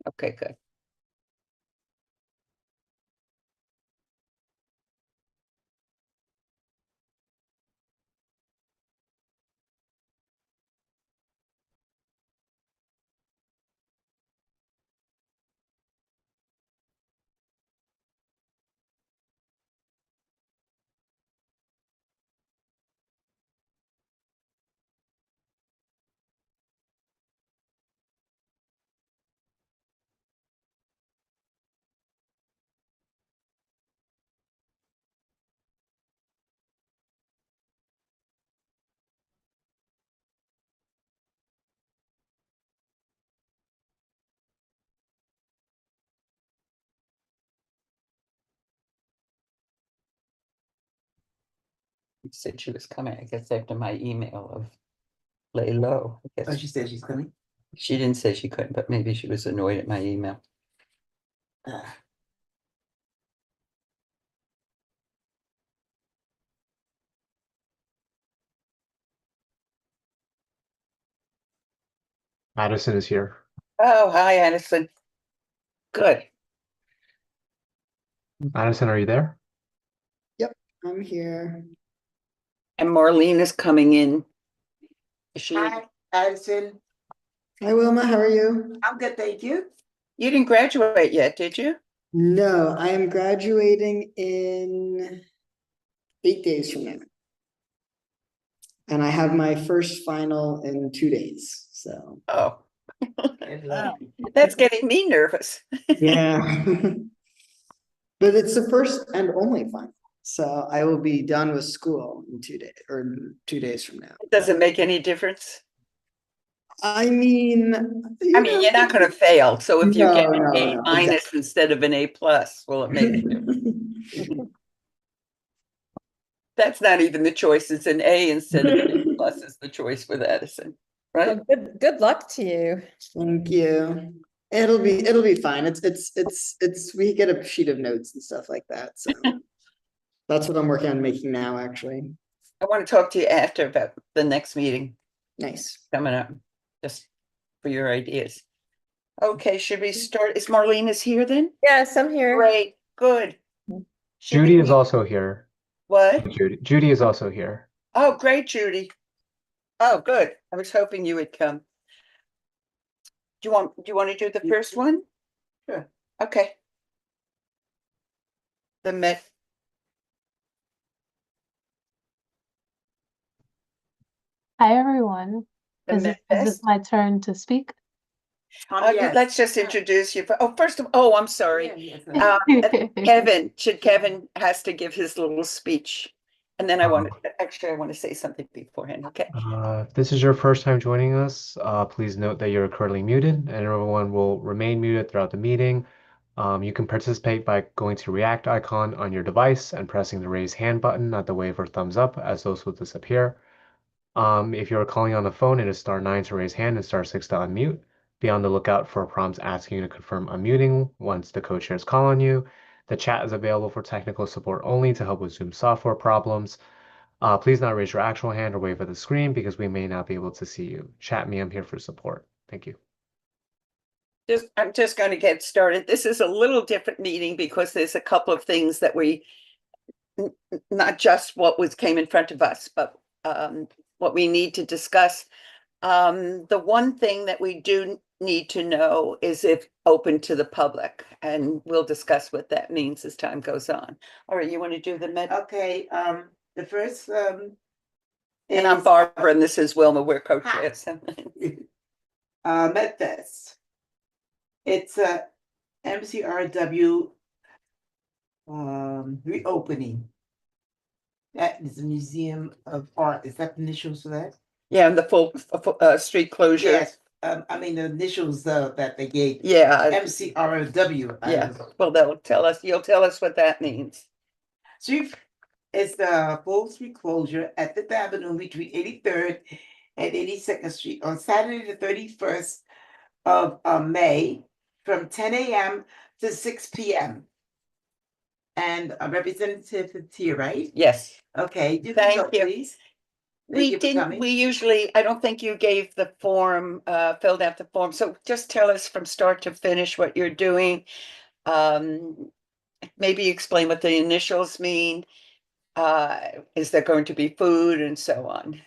Okay, good. You said she was coming, I guess, after my email of lay low. I Oh, guess she said she's coming. she didn't say she couldn't, but maybe she was annoyed at my email. Madison is here. Oh, hi, Addison. Good. Madison, are you there? I'm here. And Marlene is coming in. Is she? Hi, Addison. Hi, Wilma. How are you? I'm good, thank you. You didn't graduate yet, did you? No, I am graduating in 8 days from now. And I have my first final in 2 days. So, Oh, Wow. that's getting me nervous. yeah. But it's the first and only final. So I will be done with school in 2 days or 2 days from now. Does it make any difference? I mean, I mean, you're not going to fail. So if you get an No, A minus instead of an A plus, will it make a difference? That's not even the choice. It's an A instead of an A plus is the choice with Addison, right? Well, good luck to you. Thank you. It'll be fine. It's we get a sheet of notes and stuff like that. So that's what I'm working on making now, actually. I want to talk to you after about the next meeting Nice. coming up, just for your ideas. Okay, should we start? Is Marlene is here then? Yes, I'm here. Great, good. She Judy can- is also here. What? Judy is also here. Oh, great, Judy. Oh, good. I was hoping you would come. Do you want to do the first one? Sure. Okay. The Met. Hi, everyone. The Is Met this Fest. my turn to speak? Yes. Let's just introduce you. Oh, first of I'm sorry. Yeah, Kevin has to give his little speech. And then I want to say something beforehand. Okay. If this is your first time joining us, please note that you're currently muted and everyone will remain muted throughout the meeting. You can participate by going to react icon on your device and pressing the raise hand button at the wave or thumbs up as those will disappear. If you're calling on the phone, it is *9 to raise hand and *6 to unmute. Be on the lookout for prompts asking you to confirm unmuting once the co-chairs call on you. The chat is available for technical support only to help with Zoom software problems. Please not raise your actual hand or wave at the screen because we may not be able to see you. Chat me, I'm here for support. Thank you. I'm just going to get started. This is a little different meeting because there's a couple of things that not just what came in front of us, but what we need to discuss. The one thing that we do need to know is if open to the public, and we'll discuss what that means as time goes on. All right, you want to do the med? Okay, The first, And I'm is, Barbara and this is Wilma, we're co-chairs. MedFest. It's a MCRW reopening. That is a museum of art. Is that the initials for that? Yeah, and the full, street closure. Yes, I mean, the initials that they gave, Yeah, MCRW. yeah. Well, you'll tell us what that means. Street, it's the full street closure at Fifth Avenue between 83rd and 82nd Street on Saturday, the 31st of May, from 10 a.m. to 6 p.m. And a representative is here, right? Yes. Okay, you can Thank go, you. please. Thank you for coming. We usually, I don't think you gave the form, filled out the form, so just tell us from start to finish what you're doing. Maybe explain what the initials mean. Is there going to be food and so on?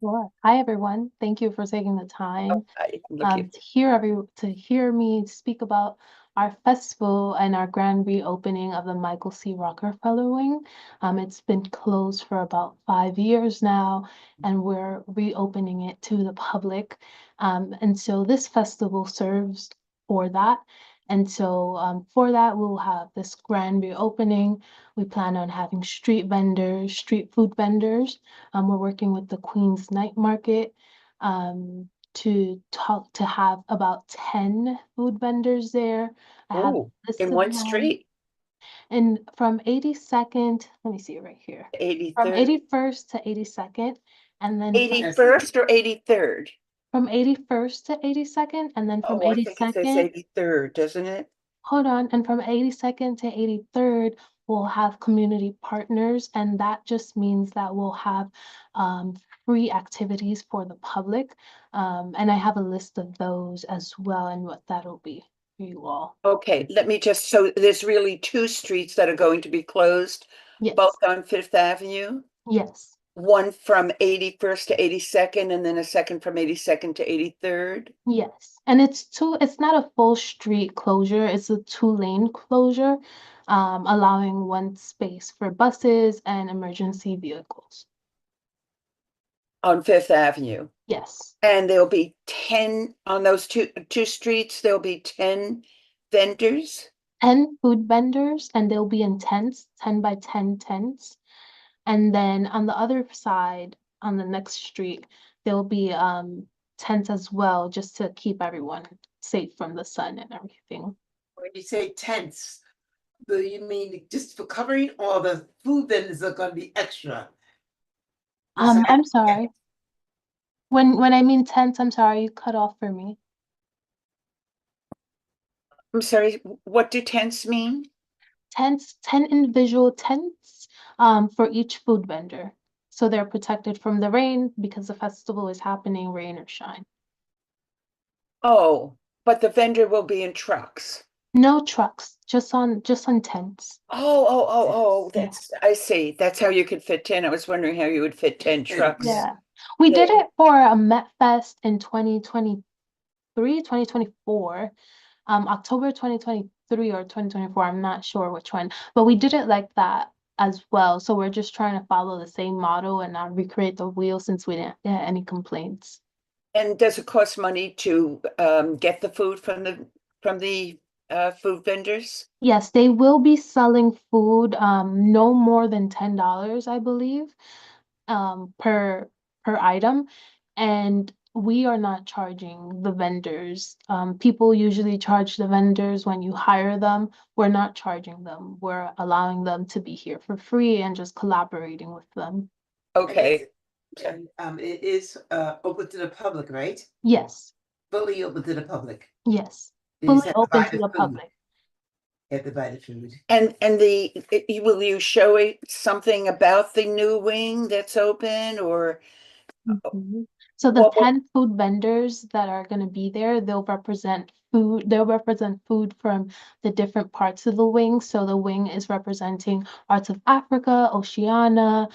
Sure. Hi, everyone. Thank you for taking the time to hear me speak about our festival and our grand reopening of the Michael C. Rockefeller Wing. It's been closed for about 5 years now, and we're reopening it to the public. And so this festival serves for that. And so for that, we'll have this grand reopening. We plan on having street vendors, street food vendors. We're working with the Queen's Night Market to have about 10 food vendors there. I have a Oh, list in of one them. street, And from 82nd, let me see right here. From 83rd, 81st to 82nd, and then 81st or 83rd? from 81st to 82nd, and then from Oh, I think it says 82nd, 83rd, doesn't it? hold on, and from 82nd to 83rd, we'll have community partners, and that just means that we'll have free activities for the public. And I have a list of those as well and what that'll be for you all. Okay, so there's really two streets that are going to be closed, Yes, both on Fifth Avenue. yes, One from 81st to 82nd, and then a second from 82nd to 83rd. yes. And it's not a full street closure, it's a 2-lane closure, allowing one space for buses and emergency vehicles. On Fifth Avenue. Yes. And there'll be 10 on those two streets, there'll be 10 vendors. 10 food vendors, and they'll be in tents, 10 by 10 tents. And then on the other side, on the next street, there'll be tents as well, just to keep everyone safe from the sun and everything. When you say tents, do you mean just for covering, or the food vendors are gonna be extra? I'm sorry. When I mean tents, I'm sorry, you cut off for me. I'm sorry, what do tents mean? Tents, 10 individual tents for each food vendor. So they're protected from the rain because the festival is happening, rain or shine. Oh, but the vendor will be in trucks. No trucks, just on tents. Oh, Yeah. I see. That's how you could fit 10. I was wondering how you would fit 10 trucks. Yeah. We did it for a Met Fest in 2023, 2024, October 2023 or 2024, I'm not sure which one, but we did it like that as well. So we're just trying to follow the same model and not recreate the wheel since we didn't get any complaints. And does it cost money to get the food from the food vendors? Yes, they will be selling food, no more than $10, I believe, per item. And we are not charging the vendors. People usually charge the vendors when you hire them. We're not charging them. We're allowing them to be here for free and just collaborating with them. Okay. And it is open to the public, right? Yes, Fully open to the public. yes, You just fully have to open buy to the the food. public. You have to buy the food. And will you show it something about the new wing that's open, or Mhm. So the 10 food vendors that are going to be there, they'll represent food from the different parts of the wing. So the wing is representing parts of Africa, Oceania,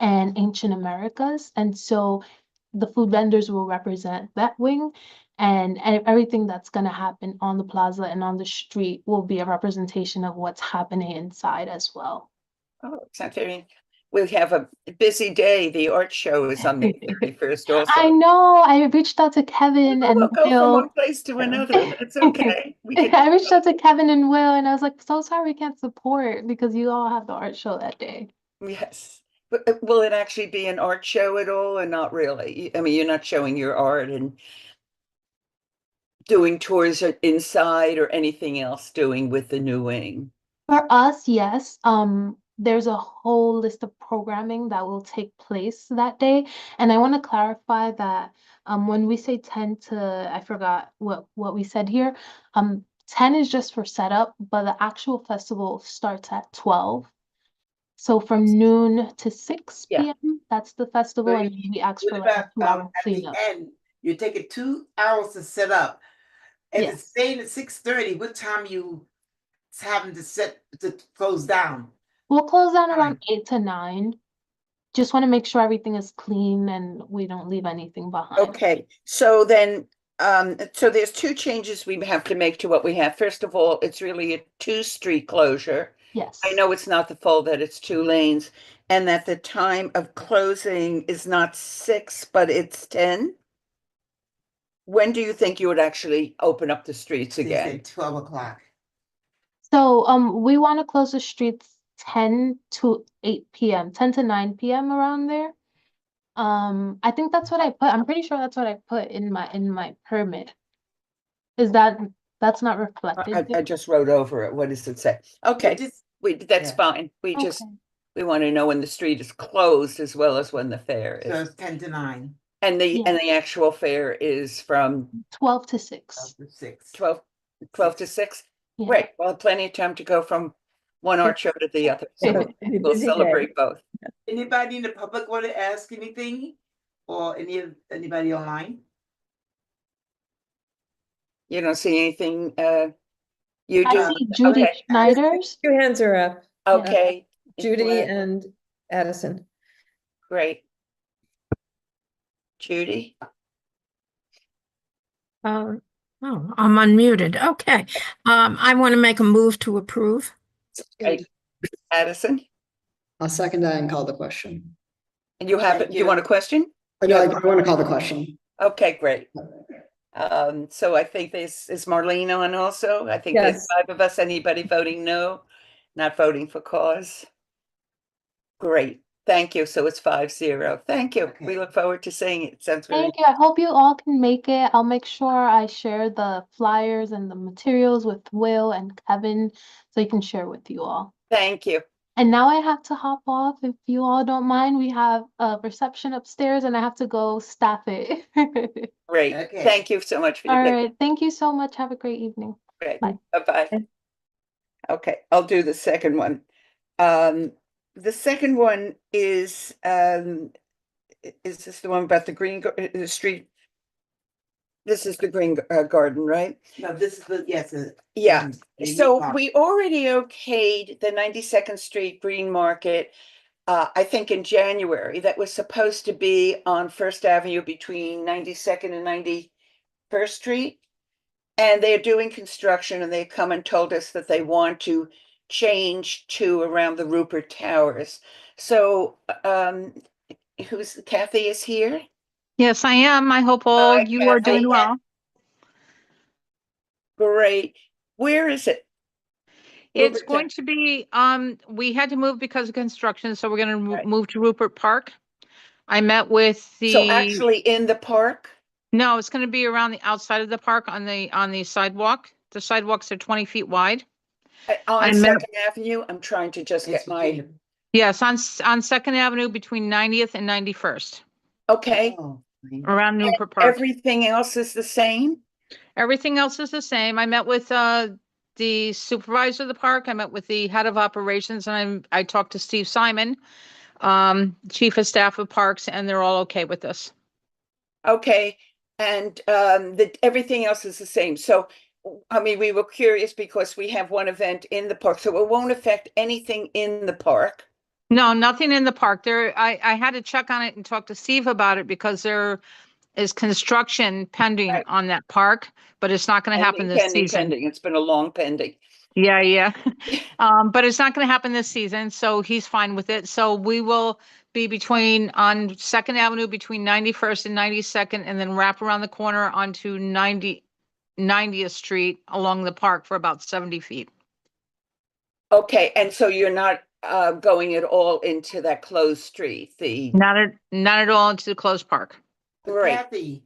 and ancient Americas. And so the food vendors will represent that wing, and everything that's going to happen on the plaza and on the street will be a representation of what's happening inside as well. oh, it's not very, we have a busy day. The art show is on May 31st also. I know. I reached out to Kevin Well, and we'll go from Will. one place to another. That's okay. We can. I reached out to Kevin and Will, and I was like, so sorry we can't support because you all have the art show that day. Yes. But will it actually be an art show at all or not really? I mean, you're not showing your art and doing tours inside or anything else doing with the new wing. For us, yes. There's a whole list of programming that will take place that day. And I want to clarify that when we say 10 to, I forgot what we said here, 10 is just for setup, but the actual festival starts at 12. So from noon to 6 Yeah. p.m., that's the festival, But and we ask What for like a about 2-hour at the cleanup. end, you're taking 2 hours to set up. And Yes. it's staying at 6:30, what time you having to close down? We'll close down Fine. around 8 to 9. Just want to make sure everything is clean and we don't leave anything behind. Okay, so then, so there's two changes we have to make to what we have. First of all, it's really a 2-street closure. Yes. I know it's not the full, that it's 2 lanes, and that the time of closing is not 6, but it's 10. When do you think you would actually open up the streets They again? said 12 o'clock. So we want to close the streets 10 to 8 p.m., 10 to 9 p.m. around there. I think that's what I put. I'm pretty sure that's what I put in my permit. Is that's not reflected I just wrote over it. What does it say? Okay, just- that's yeah. fine. We there? just, Okay. we want to know when the street is closed as well as when the fair So is. it's 10 to 9, And Yeah. the actual fair is from 12 to 6. 12 to 6. 12 to 6? Yeah. Great, well, plenty of time to go from one art show to the other, so Busy we'll day. celebrate both. Anybody in the public want to ask anything? Or anybody online? You don't see anything, you I do? see Judy Okay. Schneider's. 2 hands are up. Okay. Judy Well, and Addison. Great. Judy? Oh, I'm unmuted. Okay. I want to make a move to approve. Great. Addison? I'll second that and call the question. And you have, Thank you you. want a question? Oh, no, I want to call the question. Okay, great. So I think this is Marlene on also. I think there's Yes. 5 of us. Anybody voting no? Not voting for cause? Great, thank you. So it's 5-0. Thank you. Okay. We look forward to seeing it. Sounds very, Thank you. I hope you all can make it. I'll make sure I share the flyers and the materials with Will and Kevin so you can share with you all. thank you. And now I have to hop off. If you all don't mind, we have a reception upstairs and I have to go staff it. Great. Okay. Thank you so much for All your. right. Thank you so much. Have a great evening. Great. Bye. Bye-bye. Okay. Okay, I'll do the second one. The second one is this the one about the green, the street? This is the green garden, right? No, this is the, yes. Yeah. the So park. we already okayed the 92nd Street Green Market, I think in January. That was supposed to be on First Avenue between 92nd and 91st Street. And they're doing construction and they come and told us that they want to change to around the Rupert Towers. So who's Kathy is here? Yes, I am. I hope all Hi, you are doing Kathy. well. Great. Where is it? It's Rupert going to be, we had to move because of construction, so we're going to Right. move to Rupert Park. I met with So the, actually in the park? no, it's going to be around the outside of the park on the sidewalk. The sidewalks are 20 feet wide. On I met- Second Avenue? I'm trying to just It's get my, Virginia. Yes, on Second Avenue between 90th and 91st, okay. Oh, around Rupert Park. Everything else is the same? Everything else is the same. I met with the supervisor of the park. I met with the head of operations, and I talked to Steve Simon, chief of staff of parks, and they're all okay with this. Okay, and everything else is the same. So, I mean, we were curious because we have one event in the park, so it won't affect anything in the park. No, nothing in the park. I had to check on it and talk to Steve about it because there is construction pending Right. on that park, but it's not going to happen this Pending, season. pending. It's been a long pending. Yeah, yeah. But it's not going to happen this season, so he's fine with it. So we will be on Second Avenue between 91st and 92nd, and then wrap around the corner onto 90th Street along the park for about 70 feet. Okay, and so you're not going at all into that closed street, Not at all into the closed park. Right. Kathy,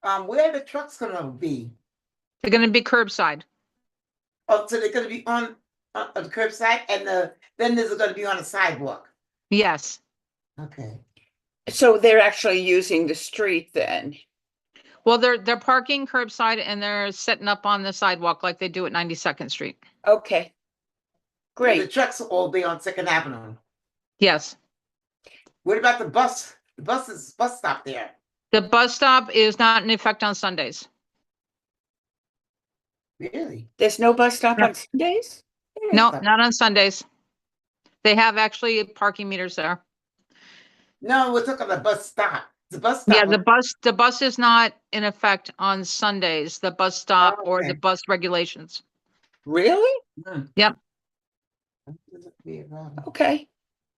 where are the trucks gonna be? They're going to be curbside. Oh, so they're gonna be on the curbside and the vendors are gonna be on the sidewalk. Yes. Okay. So they're actually using the street then? Well, they're parking curbside and they're setting up on the sidewalk like they do at 92nd Street. Okay. The Great. trucks will all be on Second Avenue. Yes. What about the bus? The bus stop there. The bus stop is not in effect on Sundays. Really? There's no bus stop No. on Sundays? No, not on Sundays. They have actually parking meters there. No, we're talking about the bus stop. The bus Yeah, stop. the bus is not in effect on Sundays, the bus stop or the Okay. bus regulations. Really? Yep. Okay,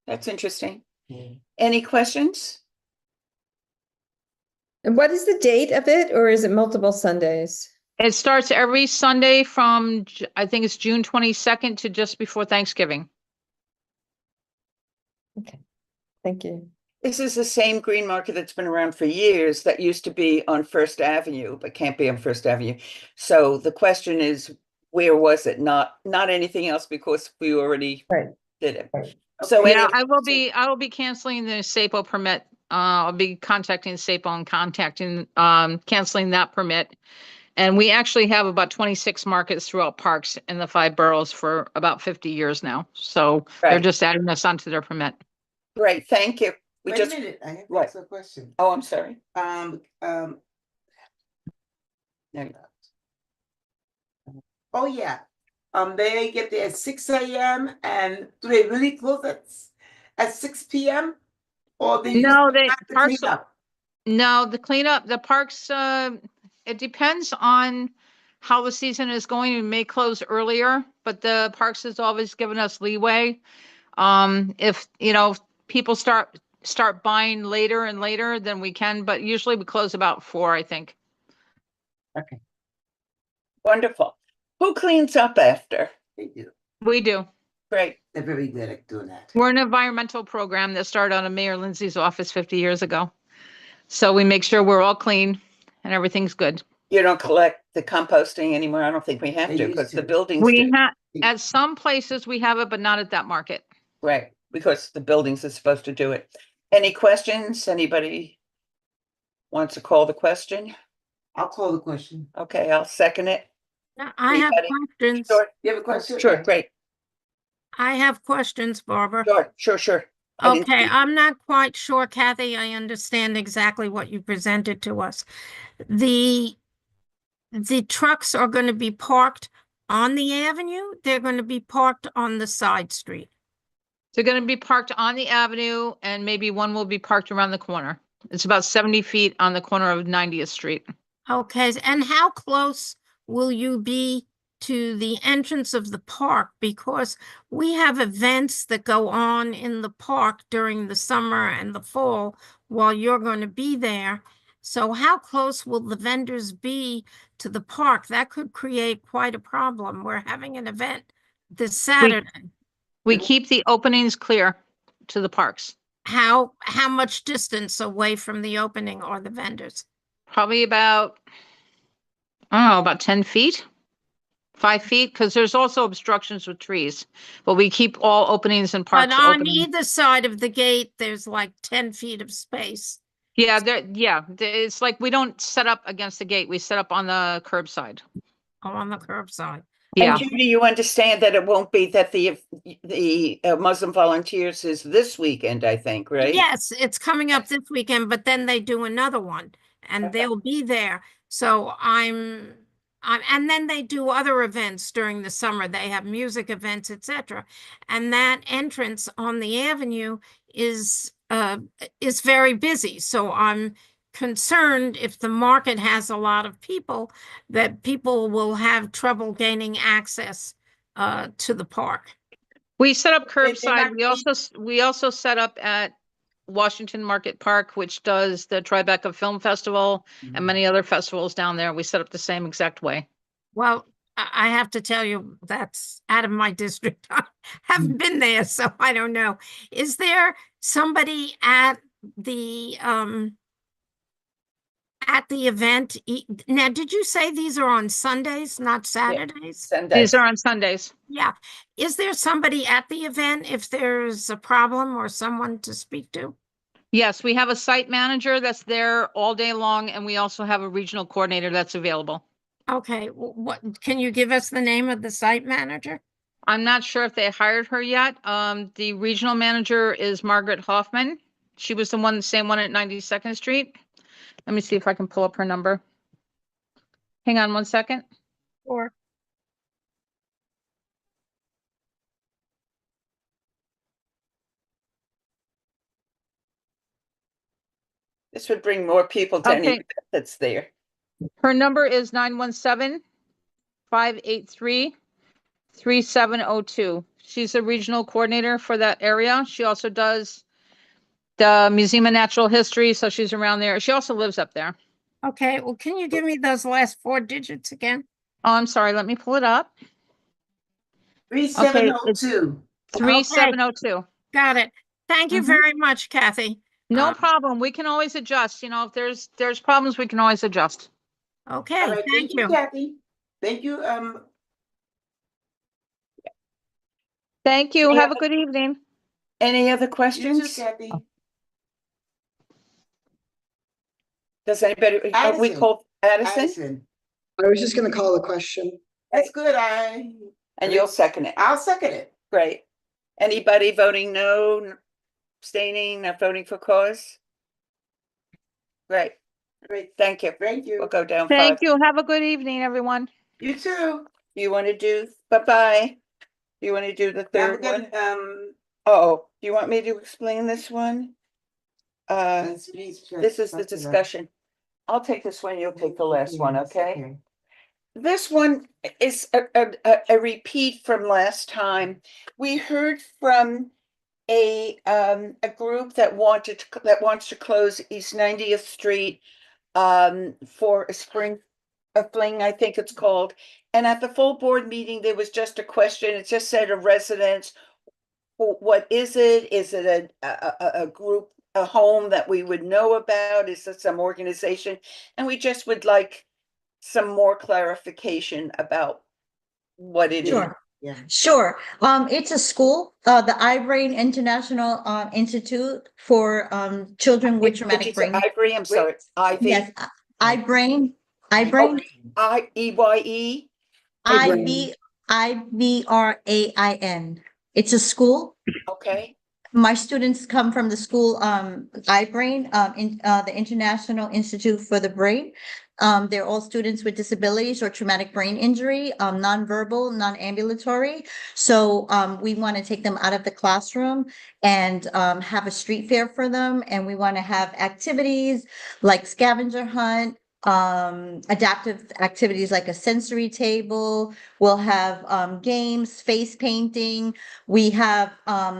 that's interesting. Yeah. Any questions? And what is the date of it, or is it multiple Sundays? It starts every Sunday from, I think it's June 22nd to just before Thanksgiving. Okay, thank you. This is the same green market that's been around for years that used to be on First Avenue, but can't be on First Avenue. So the question is, where was it? Not anything else because we already Right. did it. Right. So Yeah, any- I will be canceling the SAPO permit. I'll be contacting SAPO and canceling that permit. And we actually have about 26 markets throughout parks in the 5 boroughs for about 50 years now. So they're Right. just adding this onto their permit. Great, thank you. We Wait just, a minute, I have What? a question. oh, I'm sorry. Um, No, oh yeah, they get there at 6 a.m. and do they really close at 6 p.m.? Or they No, just they have to parks. clean up? No, the cleanup, the parks, it depends on how the season is going. It may close earlier, but the parks has always given us leeway. If, people start buying later and later, then we can, but usually we close about 4, I think. Okay, Wonderful. Who cleans up after? they do. We do. Great. They're very good at doing that. We're an environmental program that started out of Mayor Lindsay's office 50 years ago. So we make sure we're all clean and everything's good. You don't collect the composting anymore? I don't think we have They to used because the to. buildings We do. have, at some places we have it, but not at that market. Right, because the buildings are supposed to do it. Any questions? Anybody wants to call the question? I'll call the question. Okay, I'll second it. I have Anybody? questions. Sure, You have a question? sure, great. I have questions, Barbara. Sure. I didn't Okay, see- I'm not quite sure, Kathy, I understand exactly what you presented to us. The trucks are going to be parked on the avenue? They're going to be parked on the side street? They're going to be parked on the avenue and maybe one will be parked around the corner. It's about 70 feet on the corner of 90th Street. Okay, and how close will you be to the entrance of the park? Because we have events that go on in the park during the summer and the fall while you're going to be there. So how close will the vendors be to the park? That could create quite a problem. We're having an event this Saturday. We keep the openings clear to the parks. How much distance away from the opening are the vendors? Probably about, I don't know, about 10 feet, 5 feet, because there's also obstructions with trees. But we keep all openings and But parks on open. either side of the gate, there's like 10 feet of space. Yeah, it's like we don't set up against the gate. We set up on the curbside. On the curbside. Yeah. And Judy, you understand that it won't be that the Muslim Volunteers is this weekend, I think, right? Yes, it's coming up this weekend, but then they do another one and Okay. they'll be there. So I'm, and then they do other events during the summer. They have music events, etc. And that entrance on the avenue is very busy. So I'm concerned if the market has a lot of people, that people will have trouble gaining access to the park? We set up they're curbside. not We also set up at Washington Market Park, which does the Tribeca Film Festival and many other festivals down there. We set up the same exact way. Well, I have to tell you, that's out of my district. I haven't been there, so I don't know. Is there somebody at the event? Now, did you say these are on Sundays, not Saturdays? Sundays. These are on Sundays. Yeah. Is there somebody at the event if there's a problem or someone to speak to? Yes, we have a site manager that's there all day long, and we also have a regional coordinator that's available. Okay, what can you give us the name of the site manager? I'm not sure if they hired her yet. The regional manager is Margaret Hoffman. She was the same one at 92nd Street. Let me see if I can pull up her number. Hang on one second. Or This would bring more people to any Okay. event that's there. Her number is 917-583-3702. She's a regional coordinator for that area. She also does the Museum of Natural History, so she's around there. She also lives up there. okay, well, can you give me those last 4 digits again? Oh, I'm sorry. Let me pull it up. 3702. 3702. Got it. Thank you Mhm. very much, Kathy. No Uh, problem. We can always adjust. You know, if there's problems, we can always adjust. Okay, All right, thank you. Kathy. Thank you. Thank you. Yeah. Have a good evening. Any other You too, questions? Kathy. Does anybody, we Addison. call Addison, Addison. I was just gonna call the question. That's good. and you'll second it. I'll second it. Great. Anybody voting no, abstaining, not voting for cause? Great. Great. Thank you. Thank you. We'll go down Thank 5. you. Have a good evening, everyone. You too. You want to do, bye-bye. You want to do the Now we're third one? gonna, Oh, do you want me to explain this one? speech. This is the discussion. I'll take this one, you'll take the last one, okay? This one is a repeat from last time. We heard from a group that wants to close East 90th Street for a spring, a fling, I think it's called. And at the full board meeting, there was just a question. It just said a residence. What is it? Is it a group, a home that we would know about? Is it some organization? And we just would like some more clarification about what it is. Sure. Yeah. Sure. It's a school, the iBrain International Institute for children with Did traumatic you say brain. Ivory? I'm sorry. Ivy. Yes, iBrain, iBrain, IEYE. IB, IBRAIN. It's a school. Okay. My students come from the school, iBrain, the International Institute for the Brain. They're all students with disabilities or traumatic brain injury, nonverbal, non-ambulatory. So we want to take them out of the classroom and have a street fair for them. And we want to have activities like scavenger hunt, adaptive activities like a sensory table. We'll have games, face painting. We have,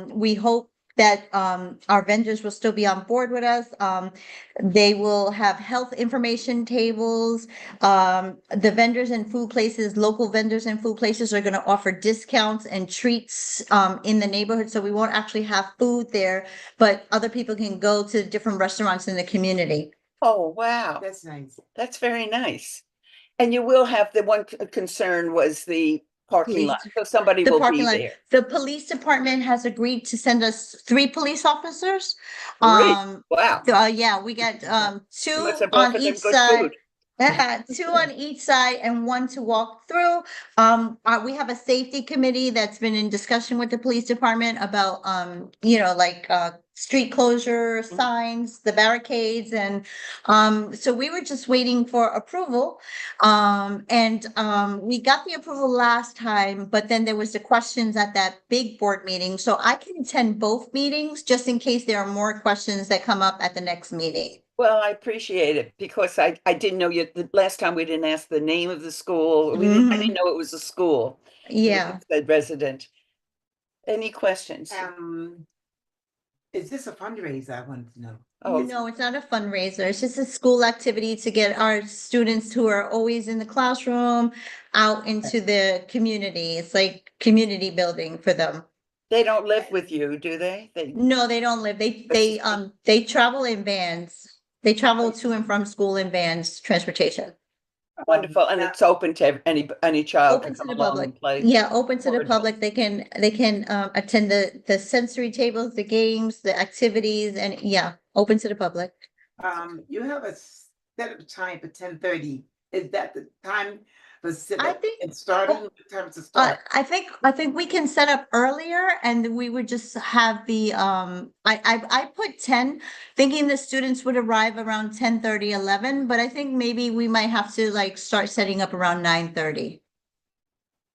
we hope that our vendors will still be on board with us. They will have health information tables. The vendors and food places, local vendors and food places are going to offer discounts and treats in the neighborhood. So we won't actually have food there, but other people can go to different restaurants in the community. Oh, wow. That's nice. That's very nice. And you will have, the one concern was the parking lot. So somebody The will be parking lot. there. The police department has agreed to send us 3 police officers. Great. Wow. Yeah, we got 2 Must have on offered them each good side. food. 2 on each side and 1 to walk through. We have a safety committee that's been in discussion with the police department about, street closure signs, the barricades, and so we were just waiting for approval. We got the approval last time, but then there was the questions at that big board meeting. So I can attend both meetings just in case there are more questions that come up at the next meeting. Well, I appreciate it because I didn't know you, the last time we didn't ask the name of the school. I didn't know it was a school. We Yeah. just said resident. Any questions? Is this a fundraiser? I wanted to know. Oh, No, it's not a fundraiser. It's just a school activity to get our students who are always in the classroom out into the community. It's like community building for them. they don't live with you, do they? No, they don't live. They travel in vans. They travel to and from school in vans, transportation. Wonderful, and it's open to any child Open to to come the along public. and play. Yeah, open to Or the adults. public. They can attend the sensory tables, the games, the activities, and yeah, open to the public. You have a set of time for 10:30. Is that the time for I think- and starting? What time to start? I think we can set up earlier and we would just have the, I put 10, thinking the students would arrive around 10:30, 11, but I think maybe we might have to like start setting up around 9:30.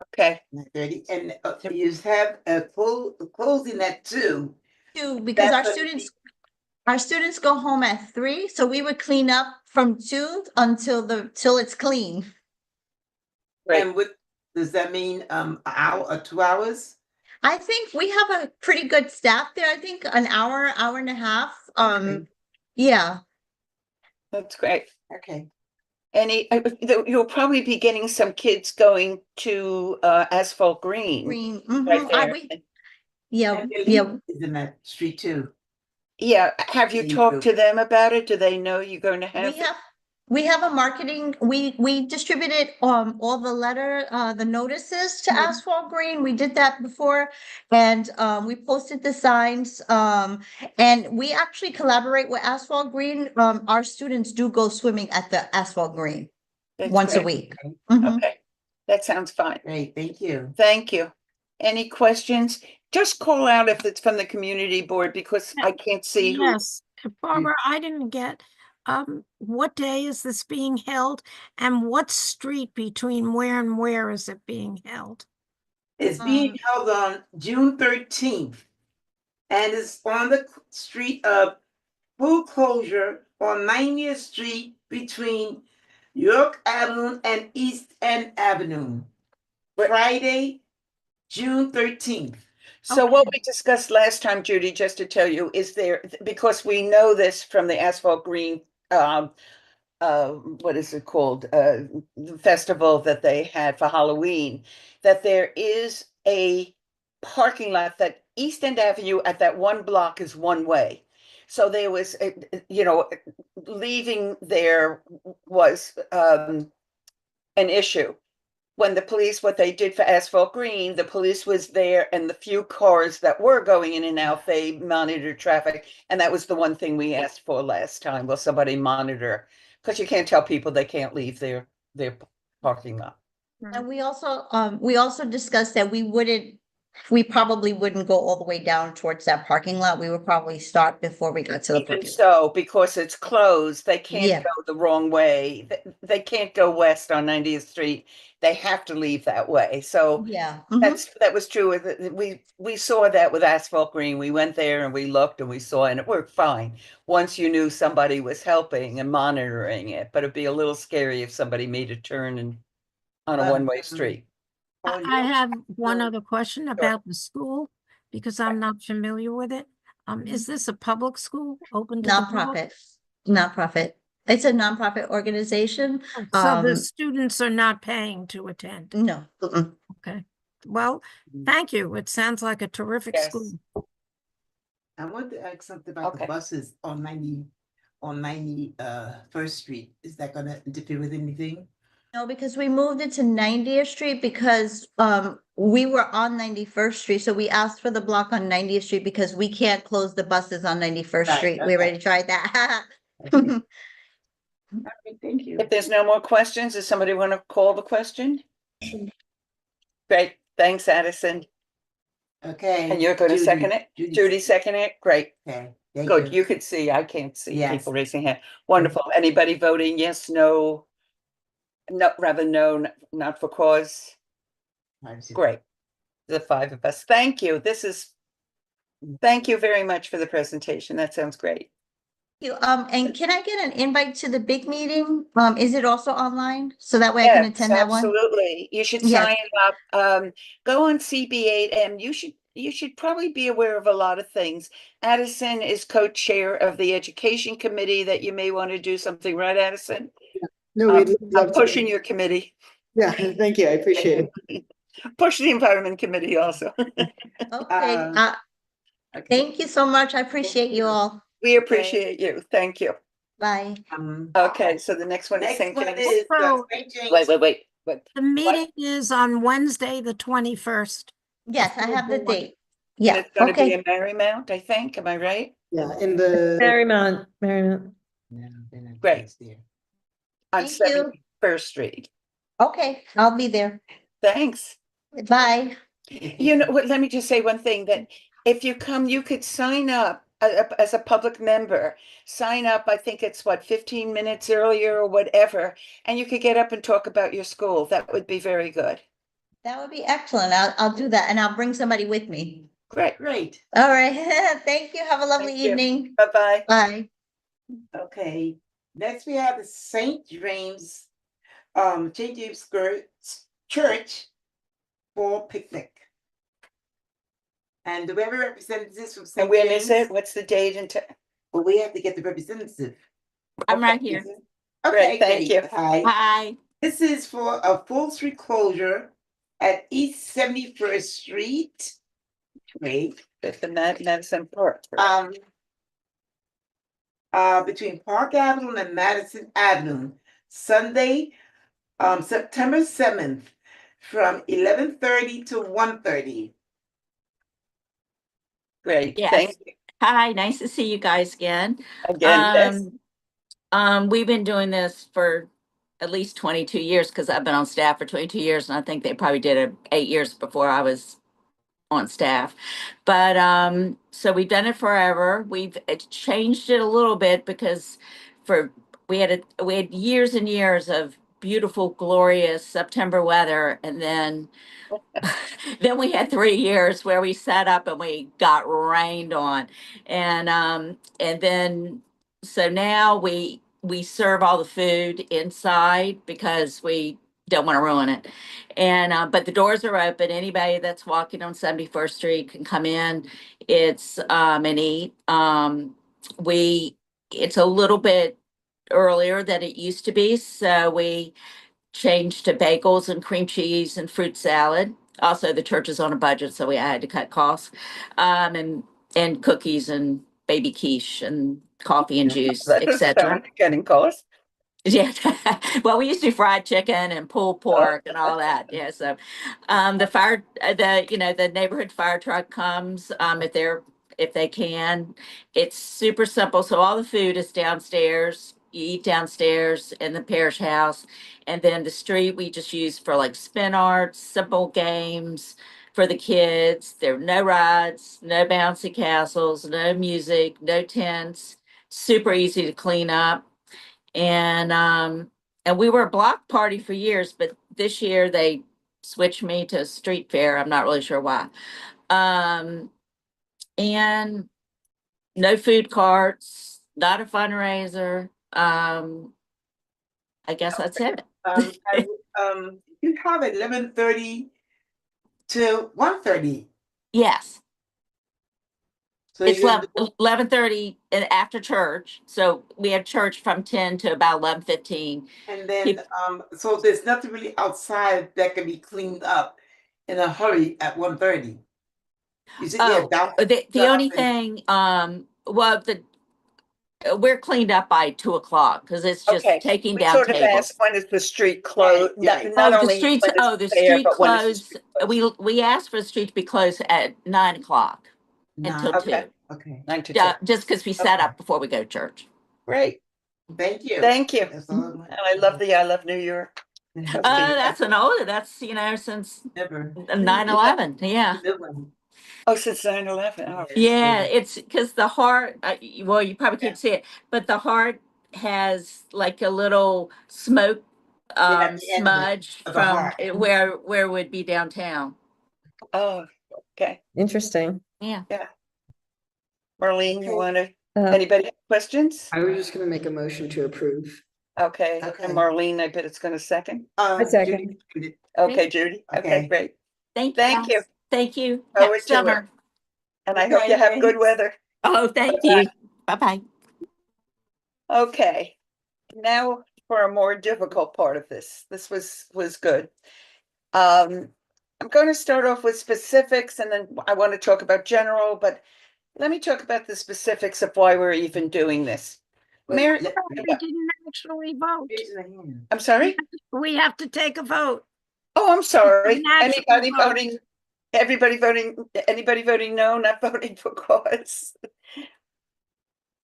Okay, 9:30, and you have a closing at 2. Because That's our students go home at 3, so we would clean up from 2 till it's clean. great. And what does that mean? An hour or 2 hours? I think we have a pretty good staff there. I think an hour, hour and a half. Okay. Yeah. That's great. Okay. You'll probably be getting some kids going to Asphalt Green. Green. Right Mhm. there. Yeah, And the yeah. lead is in that street too. Yeah, have you Thank talked you. to them about it? Do they know you're going to have? We have a marketing, we distributed all the notices to Asphalt Green. We did that before. And we posted the signs. And we actually collaborate with Asphalt Green. Our students do go swimming at the Asphalt Green That's once a great. week. Mhm. Okay, that sounds fine. Great, thank you. Thank you. Any questions? Just call out if it's from the community board because I can't see who. Yes, Barbara, I didn't get, what day is this being held? And what street between where and where is it being held? It's being held on June 13th. And it's on the street of full closure on 90th Street between York Avenue and East End Avenue. Friday, June 13th. So what we discussed last time, Judy, just to tell you, is because we know this from the Asphalt Green, what is it called? The festival that they had for Halloween, that there is a parking lot that East End Avenue at that one block is one way. So there was, leaving there was an issue. When the police, what they did for Asphalt Green, the police was there and the few cars that were going in and out, they monitored traffic. And that was the one thing we asked for last time, will somebody monitor? Because you can't tell people they can't leave their parking lot. And we also discussed that we probably wouldn't go all the way down towards that parking lot. We would probably start before we got to the Even parking lot. so, because it's closed, they Yeah. can't go the wrong way. They can't go west on 90th Street. They have to leave that way. So Yeah. that was true with it. We saw that with Asphalt Green. We went there and we looked and we saw, and it worked fine. Once you knew somebody was helping and monitoring it, but it'd be a little scary if somebody made a turn and on a one-way street. I have one other question about the school, because I'm not familiar with it. Is this a public school open to the public? Nonprofit. It's a nonprofit organization. So the students are not paying to attend? No. Okay. Well, thank you. It sounds like a terrific Yes. school. I want to ask something about the buses on 91st Street. Is that gonna interfere with anything? No, because we moved it to 90th Street because we were on 91st Street. So we asked for the block on 90th Street because we can't close the buses on 91st Right, Street. We okay. already tried that. Okay, thank you. If there's no more questions, does somebody want to call the question? Great, thanks, Addison. Okay. And you're going to Judy- second it? Judy second it? Great, Okay, thank good. you. You could see, I can't see Yes. people raising hand. Wonderful. Anybody voting yes, no? No, rather no, not for cause? Great. The 5 of us. Thank you. Thank you very much for the presentation. That sounds great. And can I get an invite to the big meeting? Is it also online? So that way I can Yes, attend that one? absolutely. You should Yes. sign up. Go on CB8M. You should probably be aware of a lot of things. Addison is co-chair of the education committee that you may want to do something, right, Addison? No, we'd I'm love to. pushing your committee. Yeah, thank you. I appreciate it. Push the environment committee also. Okay, Okay. thank you so much. I appreciate you all. We appreciate you. Thank you. Bye. Okay, so the next one is Next St. one James. is So- St. James. Wait. The meeting is on Wednesday, the 21st. Yes, I have the date. And Yeah, it's gonna be okay. in Marymount, I think. Am I right? Yeah, in the, Marymount. Great. On Thank you. 71st Street. Okay, I'll be there. Thanks. Bye. You know what, let me just say one thing, that if you come, you could sign up as a public member. Sign up, I think it's what, 15 minutes earlier or whatever, and you could get up and talk about your school. That would be very good. That would be excellent. I'll do that and I'll bring somebody with me. Great. Great. All right. Thank you. Have a lovely Thank you. evening. Bye-bye. Bye. Okay, next we have the St. James, St. James Church Fall Picnic. And do we have a representative from St. And when is James? it? What's the date and time? Well, we have to get the representative. I'm right Okay, here. Okay, Great, thank great. you. Hi. Hi. This is for a full street closure at East 71st Street. Great. At the Madison Park. Between Park Avenue and Madison Avenue, Sunday, September 7th, from 11:30 to 1:30. Great, Yes. thank you Hi, nice to see you guys again. again. Yes. We've been doing this for at least 22 years because I've been on staff for 22 years, and I think they probably did it 8 years before I was on staff. But so we've done it forever. We've changed it a little bit because we had years and years of beautiful, glorious September weather, and then then we had 3 years where we sat up and we got rained on, and then so now we serve all the food inside because we don't want to ruin it. And but the doors are open. Anybody that's walking on 71st Street can come in. It's and eat. It's a little bit earlier than it used to be, so we changed to bagels and cream cheese and fruit salad. Also, the church is on a budget, so I had to cut costs. And cookies and baby quiche and coffee and juice, That doesn't etc. sound like getting cost. Yeah. Well, we used to do fried chicken and pulled pork and all that. Yeah. So, the neighborhood fire truck comes, if they can. It's super simple. So all the food is downstairs. You eat downstairs in the parish house, and then the street we just use for like spin arts, simple games for the kids. There are no rides, no bouncy castles, no music, no tents. Super easy to clean up. And we were a block party for years, but this year they switched me to street fair. I'm not really sure why. And no food carts, not a fundraiser. I guess that's it. You have 11:30 to 1:30. Yes. So It's you're 11:30 and after church. So we have church from 10 to about 11:15. And then, so there's nothing really outside that can be cleaned up in a hurry at 1:30. You said, yeah, The only thing, we're cleaned up by 2:00 because it's just Okay, taking we down sort of tables. asked, when is the street closed? Right, right. Not The only streets, when it's the fair, street but when is the closed. street closed? We asked for the street to be closed at 9:00 until Okay. 2. Okay, 9 to 2. Just because we set Okay. up before we go to church. Great, thank you. thank you. That's all I want. And I love the I Love New York. That's since Never. 9/11. Yeah. Good one. Oh, since 9/11. Oh, Yeah, it's because the heart, well, you probably can't see it, but the heart has like a little smoke at the end of it, smudge of the from heart. where it would be downtown. oh, okay. Interesting. Yeah. Marlene, you Okay. want to Anybody have questions? I was just gonna make a motion to approve. Okay, Okay. and Marlene, I bet it's gonna second. second. Judy, Okay, Judy. Okay, Okay. great. Thank Thank you. Thank you. Forward Happy to it. summer. And I hope you have good weather. Oh, thank you. Bye-bye. Okay, now for a more difficult part of this. This was good. I'm going to start off with specifics and then I want to talk about general, but let me talk about the specifics of why we're even doing this. Wait, Mary, We didn't actually vote. raise the hand. I'm sorry? We have to take a vote. Oh, I'm sorry. Natural Anybody vote. voting? Anybody voting no, not voting for cause?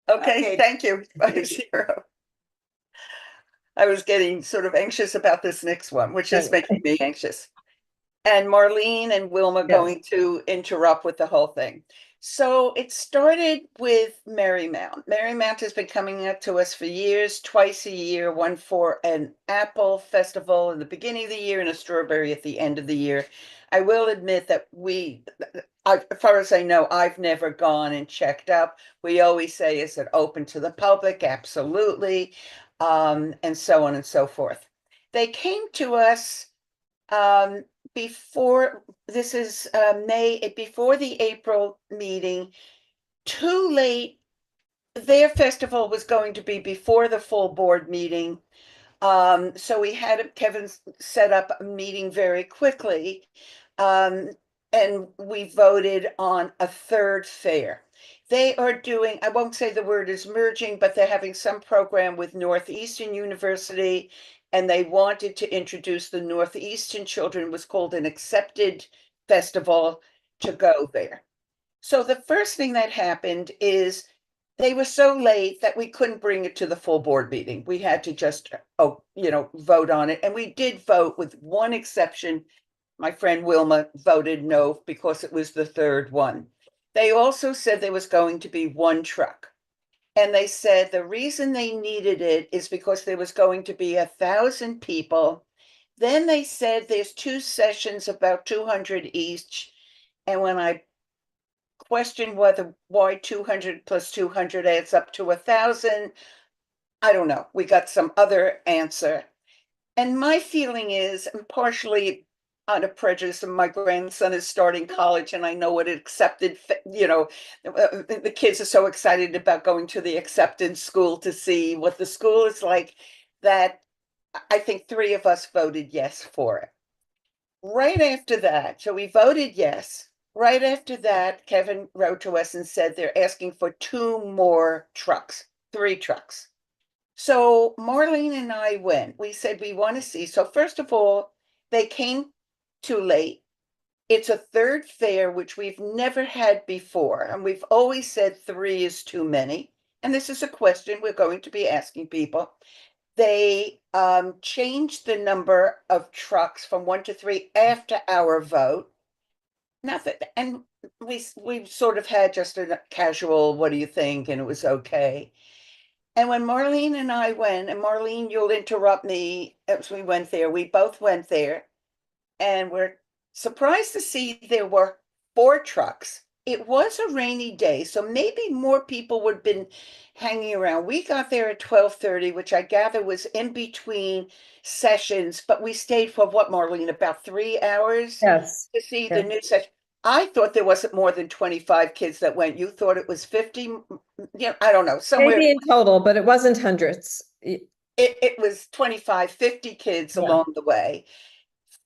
Okay, Okay. thank you. 5-0. I was getting sort of anxious about this next one, which is Right. making me anxious. And Marlene and Wilma Yes. going to interrupt with the whole thing. So it started with Marymount. Marymount has been coming up to us for years, twice a year, one for an apple festival in the beginning of the year and a strawberry at the end of the year. I will admit that as far as I know, I've never gone and checked up. We always say, is it open to the public? Absolutely. And so on and so forth. They came to us before this is May, before the April meeting, too late. Their festival was going to be before the full board meeting. So we had Kevin set up a meeting very quickly. And we voted on a third fair. They are doing, I won't say the word is merging, but they're having some program with Northeastern University, and they wanted to introduce the Northeastern children. It was called an accepted festival to go there. So the first thing that happened is they were so late that we couldn't bring it to the full board meeting. We had to just, vote on it. And we did vote with one exception. My friend Wilma voted no because it was the third one. They also said there was going to be one truck. And they said the reason they needed it is because there was going to be 1,000 people. Then they said there's 2 sessions, about 200 each. And when I questioned why 200 plus 200 adds up to 1,000, I don't know. We got some other answer. And my feeling is, and partially out of prejudice, my grandson is starting college and I know what accepted, the kids are so excited about going to the acceptance school to see what the school is like, that I think 3 of us voted yes for it. Right after that, so we voted yes. Right after that, Kevin wrote to us and said they're asking for 2 more trucks, 3 trucks. So Marlene and I went. We said we want to see. So first of all, they came too late. It's a third fair, which we've never had before. And we've always said 3 is too many. And this is a question we're going to be asking people. They changed the number of trucks from 1 to 3 after our vote. Nothing, and we sort of had just a casual, what do you think? And it was okay. And when Marlene and I went, and Marlene, you'll interrupt me as we went there, we both went there, and we're surprised to see there were 4 trucks. It was a rainy day, so maybe more people would have been hanging around. We got there at 12:30, which I gather was in between sessions, but we stayed for what, Marlene, about 3 hours Yes. to see the Yeah. new session. I thought there wasn't more than 25 kids that went. You thought it was 50? I don't know, somewhere. Maybe in total, but it wasn't hundreds. It was 25, 50 kids Yeah. along the way.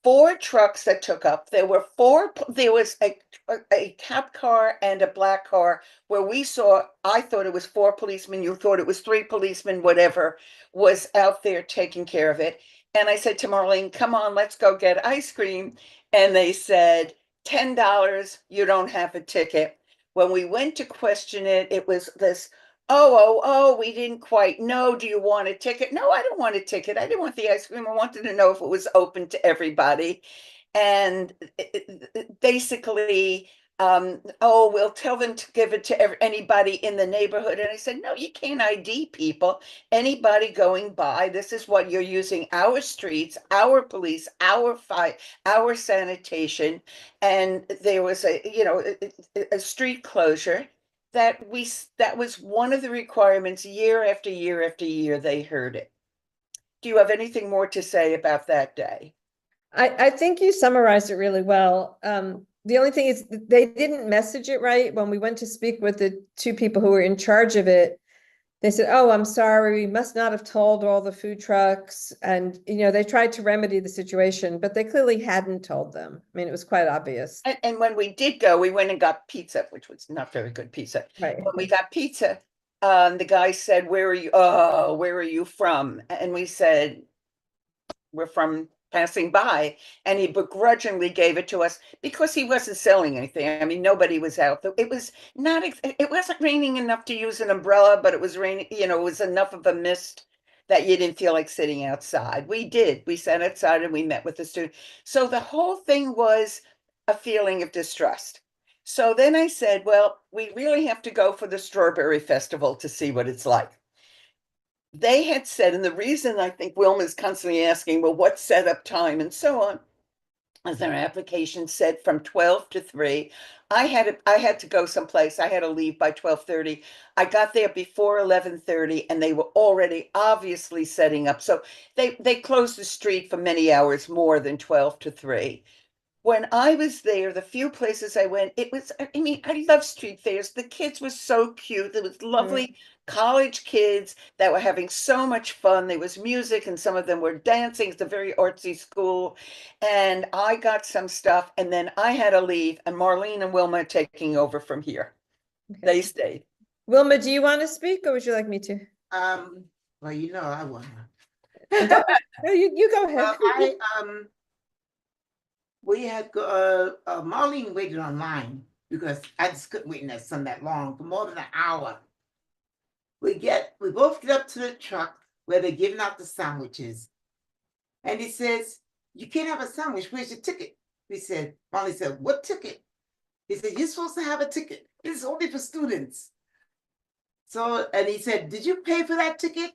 4 trucks that took up. There was a cop car and a black car where we saw, I thought it was 4 policemen, you thought it was 3 policemen, whatever, was out there taking care of it. And I said to Marlene, come on, let's go get ice cream. And they said, $10, you don't have a ticket. When we went to question it, it was this, oh, we didn't quite know. Do you want a ticket? No, I don't want a ticket. I didn't want the ice cream. I wanted to know if it was open to everybody. And basically, we'll tell them to give it to anybody in the neighborhood. And I said, no, you can't ID people. Anybody going by, this is what you're using, our streets, our police, our fire, our sanitation. And there was a street closure. that that was one of the requirements year after year after year, they heard it. Do you have anything more to say about that day? I think you summarized it really well. The only thing is they didn't message it right. When we went to speak with the two people who were in charge of it, they said, "Oh, I'm sorry, we must not have told all the food trucks." And, they tried to remedy the situation, but they clearly hadn't told them. I mean, it was quite obvious. And when we did go, we went and got pizza, which was not very good pizza. Right. When we got pizza, the guy said, "Where are you? Oh, where are you from?" And we said, "We're from passing by," and he begrudgingly gave it to us because he wasn't selling anything. I mean, nobody was out. It was not, it wasn't raining enough to use an umbrella, but it was raining, it was enough of a mist that you didn't feel like sitting outside. We did. We sat outside and we met with the student. So the whole thing was a feeling of distrust. So then I said, well, we really have to go for the Strawberry Festival to see what it's like. They had said, and the reason I think Wilma's constantly asking, well, what's setup time and so on, as their application said from 12 to 3. I had to go someplace. I had to leave by 12:30. I got there before 11:30 and they were already obviously setting up. So they closed the street for many hours more than 12 to 3. When I was there, the few places I went, it was, I mean, I love street fairs. The kids were so cute. There was lovely college kids that were having so much fun. There was music and some of them were dancing. It's a very artsy school. And I got some stuff and then I had to leave and Marlene and Wilma are taking over from here. Okay. They stayed. Wilma, do you want to speak or would you like me to? Well, I want No, you go ahead. we had Marlene waited online because I just couldn't wait in that sun that long for more than an hour. We both get up to the truck where they're giving out the sandwiches. And he says, "You can't have a sandwich. Where's your ticket?" Marlene said, "What ticket?" He said, "You're supposed to have a ticket. This is only for students." So, and he said, "Did you pay for that ticket?"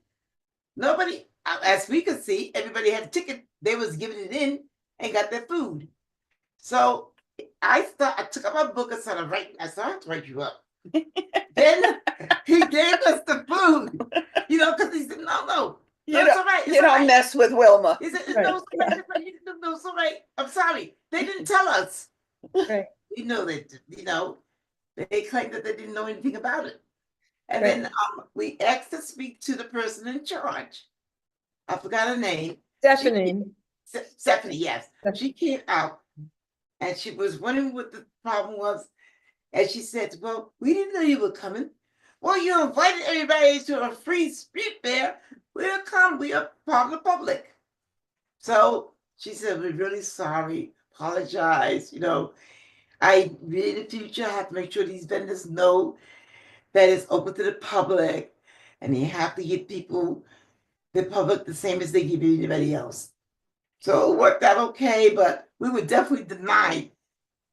Nobody, as we could see, everybody had a ticket. They was giving it in and got their food. So I took up my book and started writing. I said, "I have to write you up." Then he gave us the food, because he said, no, it's all right. You don't mess with Wilma. He said, no, it's all right. I'm sorry. They didn't tell us. Right. We know that, they claimed that they didn't know anything about it. And then we asked to speak to the person in charge. I forgot her name. Stephanie. Stephanie, yes. She came out and she was wondering what the problem was. And she said, "Well, we didn't know you were coming. Well, you invited everybody to a free street fair. We'll come. We are part of the public." So she said, "We're really sorry. Apologize. I really in the future have to make sure these vendors know that it's open to the public and they have to give the public the same as they give anybody else." So it worked out okay, but we were definitely denied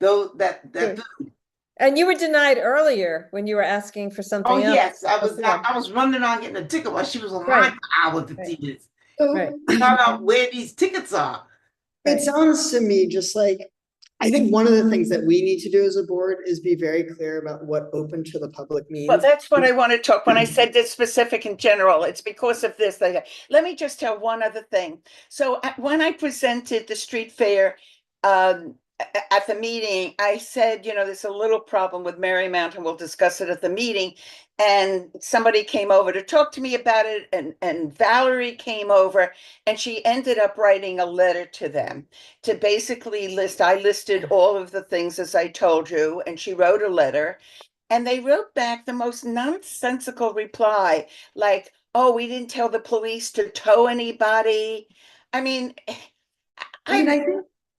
that food. And you were denied earlier when you were asking for something else. Oh, yes, I was running around getting a ticket while she was online for hours and 15 minutes. Right. Find out where these tickets are. It sounds to me just like, I think one of the things that we need to do as a board is be very clear about what open to the public means. Well, that's what I want to talk. When I said this specific in general, it's because of this. Let me just tell one other thing. So when I presented the street fair at the meeting, I said, there's a little problem with Marymount and we'll discuss it at the meeting. And somebody came over to talk to me about it and Valerie came over and she ended up writing a letter to them to basically I listed all of the things as I told you, and she wrote a letter and they wrote back the most nonsensical reply, like, "Oh, we didn't tell the police to tow anybody." I mean,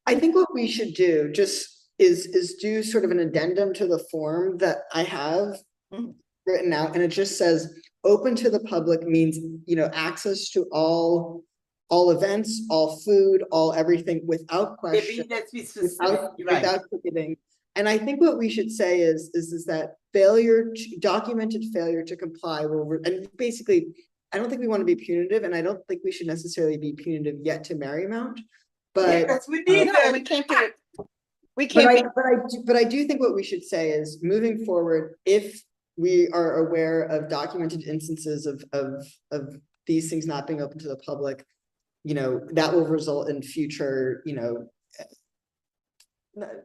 I think what we should do just is do sort of an addendum to the form that I have written out, and it just says open to the public means, access to all events, all food, all everything without question, without ticketing. And I think what we should say is that documented failure to comply and basically, I don't think we want to be punitive, and I don't think we should necessarily be punitive yet to Marymount. But yes, we need we can't do it. We can't. But I do think what we should say is moving forward, if we are aware of documented instances of these things not being open to the public, that will result in future,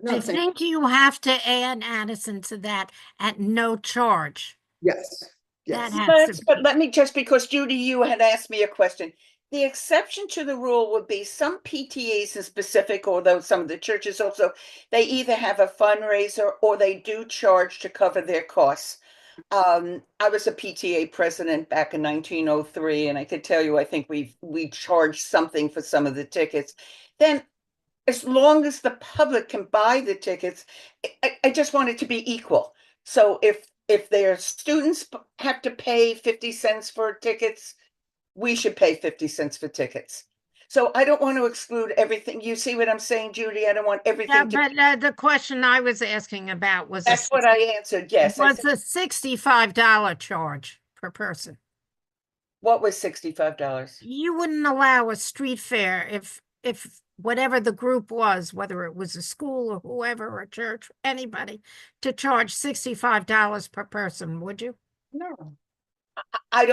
I think you have to add, Addison, to that at no charge. Yes, That yes. has to. But let me just, because Judy, you had asked me a question. The exception to the rule would be some PTAs in specific, although some of the churches also, they either have a fundraiser or they do charge to cover their costs. I was a PTA president back in 1903, and I could tell you, I think we charged something for some of the tickets. Then, as long as the public can buy the tickets, I just want it to be equal. So if their students have to pay 50 cents for tickets, we should pay 50 cents for tickets. So I don't want to exclude everything. You see what I'm saying, Judy? I don't want Yeah, everything to. but the question I was asking about was That's what I answered. Yes. I was said, a $65 charge per person. what was $65? You wouldn't allow a street fair if whatever the group was, whether it was a school or whoever, or a church, anybody, to charge $65 per person, would you? No. I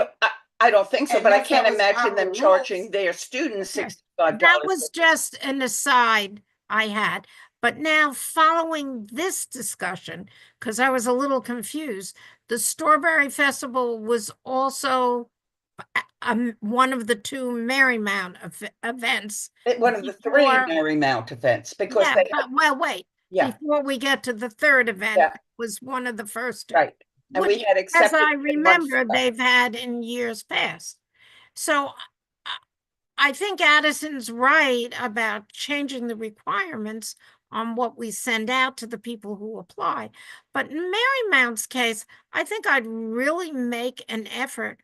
don't think so, And but I that can't was imagine our them rules. charging their students $65. That was just an aside I had. But now, following this discussion, because I was a little confused, the Strawberry Festival was also one of the two Marymount events. One of the three before- Marymount events, because Yeah, they, but, well, wait, yeah, before we get to the third event, Yeah. was one of the first two. right. And we Which, had as accepted. I it once. remember, they've had in years past. So I think Addison's right about changing the requirements on what we send out to the people who apply. But in Marymount's case, I think I'd really make an effort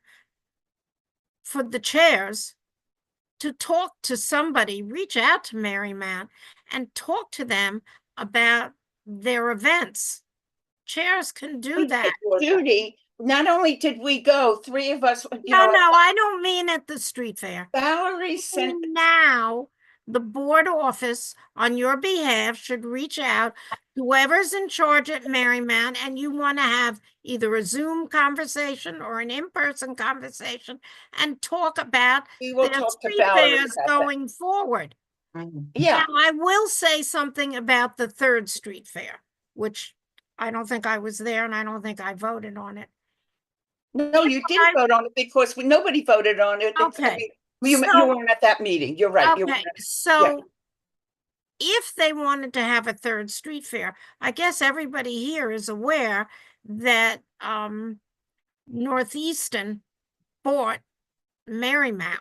for the chairs to talk to somebody, reach out to Marymount and talk to them about their events. Chairs can do that. Judy, not only did we go, three of us, No, I don't mean at the street fair. Valerie sent. Now, the board office on your behalf should reach out to whoever's in charge at Marymount, and you want to have either a Zoom conversation or an in-person conversation and talk about We will their talk to street Valerie fairs about that. going forward. Yeah, Now, I will say something about the third street fair, which I don't think I was there and I don't think I voted on it. no, you didn't vote on it because nobody voted on it. Okay. You So- weren't at that meeting. You're right. You Okay, weren't. so if they wanted to have a third street fair, I guess everybody here is aware that Northeastern bought Marymount.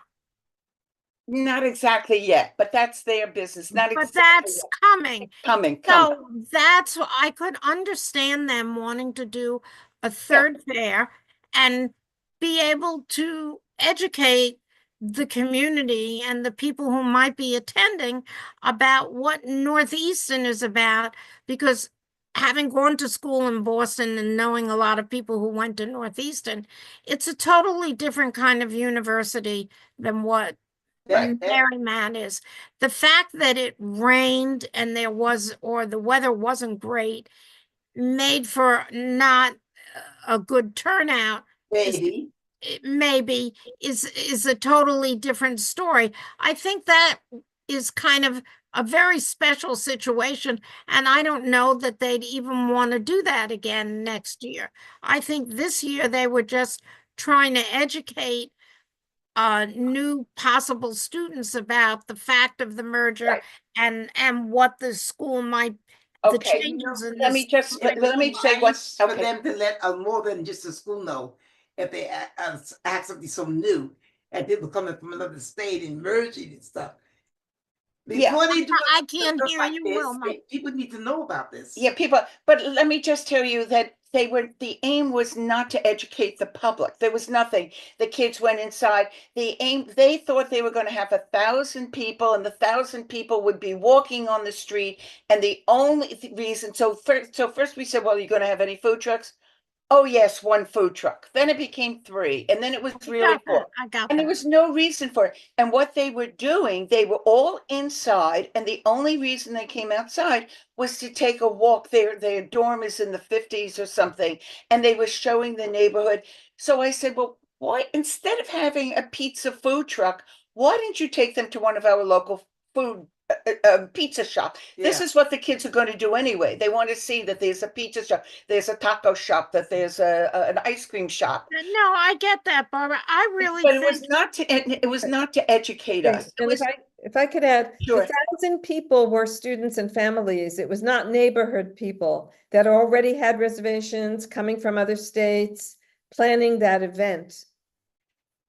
Not exactly yet, but that's their business. Not But exactly that's yet. coming. coming. So that's, I could understand them wanting to do a third fair and be able to educate the community and the people who might be attending about what Northeastern is about, because having gone to school in Boston and knowing a lot of people who went to Northeastern, it's a totally different kind of university than what Marymount is. The fact that it rained and or the weather wasn't great, made for not a good turnout. Maybe is a totally different story. I think that is kind of a very special situation, and I don't know that they'd even want to do that again next year. I think this year they were just trying to educate new possible students about the fact of the merger and what the school might. The Okay, changes in let me this. let me say what's For them to let more than just the school know if they ask something so new and people coming from another state and merging and stuff. Before they do I can't hear you, Wilma. People need to know about this. Yeah, people, but let me just tell you that the aim was not to educate the public. There was nothing. The kids went inside. They thought they were going to have 1,000 people, and the 1,000 people would be walking on the street. And the only reason, so first we said, well, are you going to have any food trucks? Oh, yes, one food truck. Then it became three, and then it was really four. I got And there that. was no reason for it. And what they were doing, they were all inside, and the only reason they came outside was to take a walk. Their dorm is in the 50s or something, and they were showing the neighborhood. So I said, well, why, instead of having a pizza food truck, why didn't you take them to one of our local food pizza shop? This Yeah. is what the kids are going to do anyway. They want to see that there's a pizza shop, there's a taco shop, that there's an ice cream shop. No, I get that, Barbara. I really But it think was not to, it was not to educate us. It And was, if I could add, the Sure. 1,000 people were students and families. It was not neighborhood people that already had reservations coming from other states, planning that event.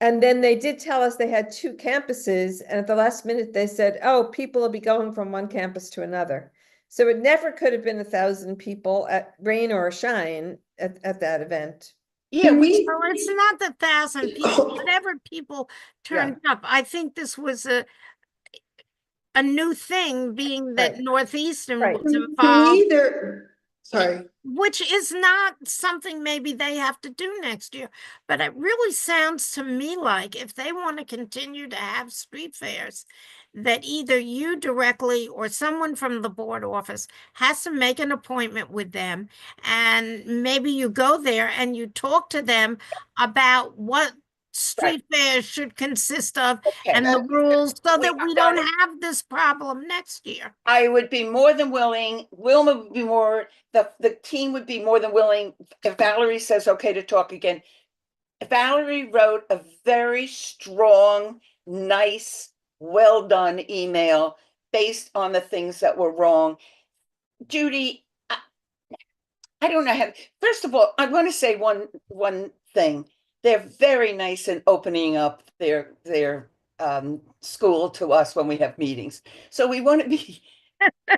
And then they did tell us they had 2 campuses, and at the last minute they said, oh, people will be going from one campus to another. So it never could have been 1,000 people at rain or shine at that event. Yeah, we, well, it's not the 1,000 people, whatever people turned up. I think this was a new thing, being that Right. Northeastern Right. was To involved, me, sorry. which is not something maybe they have to do next year. But it really sounds to me like if they want to continue to have street fairs, that either you directly or someone from the board office has to make an appointment with them, and maybe you go there and you talk to them about what street fairs should consist of okay. and the rules, so We that have we done don't it. have this problem next year. I would be more than willing, Wilma would be more, the team would be more than willing, if Valerie says okay to talk again. Valerie wrote a very strong, nice, well done email based on the things that were wrong. Judy, I don't know how, first of all, I want to say one thing. They're very nice in opening up their school to us when we have meetings. So we want to be,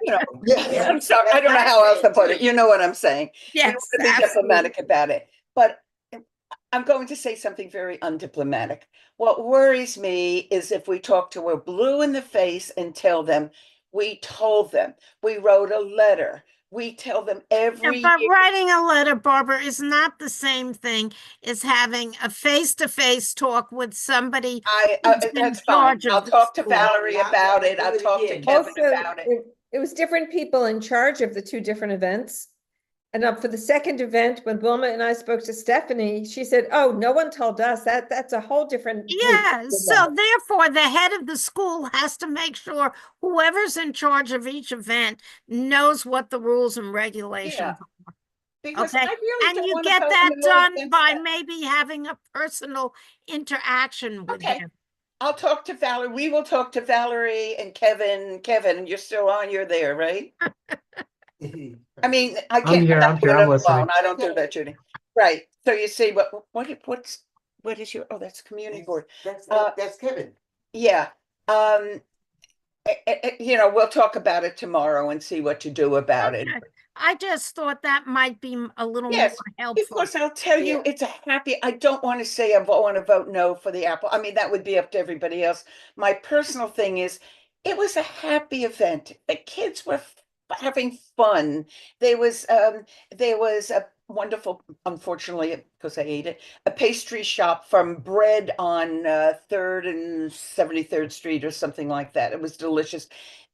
you know, Yeah. I'm sorry, I don't know how else to put it. You know what I'm saying? We Yes, want to be diplomatic about it. But I'm going to say something very undiplomatic. What worries me is if we talk to a blue in the face and tell them, we told them, we wrote a letter, we tell them every but year. writing a letter, Barbara, is not the same thing as having a face-to-face talk with somebody who's in That's fine. charge of I'll the talk to school. Valerie about it. I'll talk to again. Kevin Also, about it. it was different people in charge of the 2 different events. And for the second event, when Wilma and I spoke to Stephanie, she said, oh, no one told us. That's a whole different group Yeah, of so events." therefore, the head of the school has to make sure whoever's in charge of each event knows what the rules and regulations are. Because Okay, I really and don't you want to get vote that in the vote done against by that. maybe having a personal interaction with Okay. them. I'll talk to Valerie. We will talk to Valerie and Kevin. Kevin, you're still on. You're there, right? I mean, I can't. here, not I'm here, doing I'm it listening. alone. I don't do that, Judy. Right. So you see what is your, oh, that's community board. That's Kevin. Yeah. You know, we'll talk about it tomorrow and see what to do about it. Okay. I just thought that might be a little more Yes, helpful. because I'll tell you, Yeah. it's a happy, I don't want to say I want to vote no for the apple. I mean, that would be up to everybody else. My personal thing is, it was a happy event. The kids were having fun. There was a wonderful, unfortunately, because I ate it, a pastry shop from Bread on 3rd and 73rd Street or something like that. It was delicious.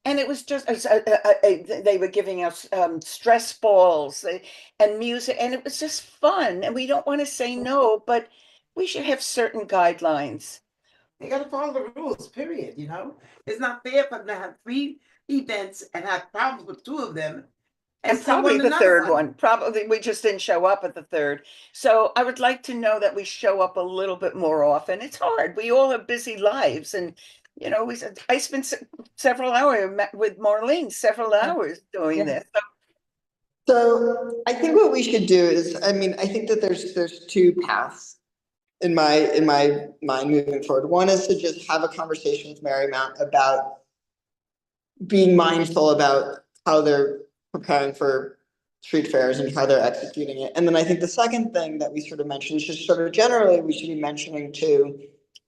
And it was just, they were giving us stress balls and music, and it was just fun. And we don't want to say no, but we should have certain guidelines. They gotta follow the rules, period, you know? It's not fair for them to have 3 events and have problems with 2 of them. And some probably with the another third one. Probably we just didn't show up at the third. So I would like to know that we show up a little bit more often. It's hard. We all have busy lives, and you know, I spent several hours with Marlene, several hours doing this. So I think what we should do is, I mean, I think that there's 2 paths in my mind moving forward. One is to just have a conversation with Marymount about being mindful about how they're preparing for street fairs and how they're executing it. And then I think the second thing that we sort of mentioned is just sort of generally we should be mentioning to